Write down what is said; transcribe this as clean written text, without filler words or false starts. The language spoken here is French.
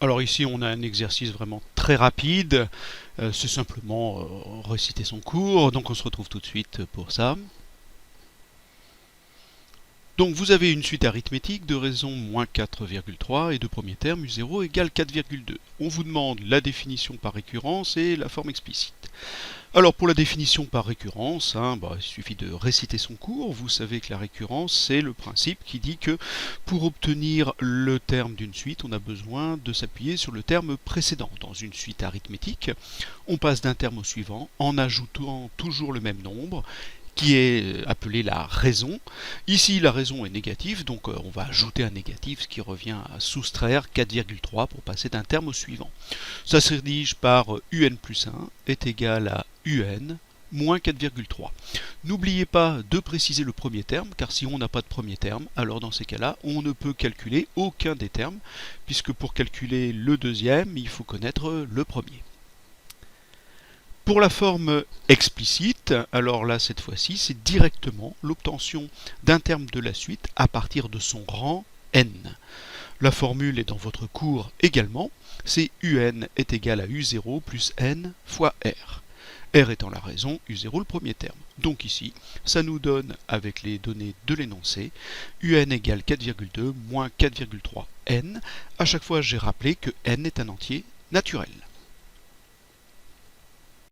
Alors ici on a un exercice vraiment très rapide, c'est simplement réciter son cours, donc on se retrouve tout de suite pour ça. Donc vous avez une suite arithmétique de raisons moins 4,3 et de premier terme U0 égale 4,2. On vous demande la définition par récurrence et la forme explicite. Alors pour la définition par récurrence, il suffit de réciter son cours. Vous savez que la récurrence, c'est le principe qui dit que pour obtenir le terme d'une suite, on a besoin de s'appuyer sur le terme précédent. Dans une suite arithmétique, on passe d'un terme au suivant en ajoutant toujours le même nombre, qui est appelé la raison. Ici, la raison est négative, donc on va ajouter un négatif, ce qui revient à soustraire 4,3 pour passer d'un terme au suivant. Ça se rédige par un plus 1 est égal à un moins 4,3. N'oubliez pas de préciser le premier terme, car si on n'a pas de premier terme, alors dans ces cas-là, on ne peut calculer aucun des termes, puisque pour calculer le deuxième, il faut connaître le premier. Pour la forme explicite, alors là cette fois-ci c'est directement l'obtention d'un terme de la suite à partir de son rang n. La formule est dans votre cours également, c'est un est égal à u0 plus n fois r. R étant la raison, u0 le premier terme. Donc ici, ça nous donne, avec les données de l'énoncé, un égale 4,2 moins 4,3 n. À chaque fois, j'ai rappelé que n est un entier naturel.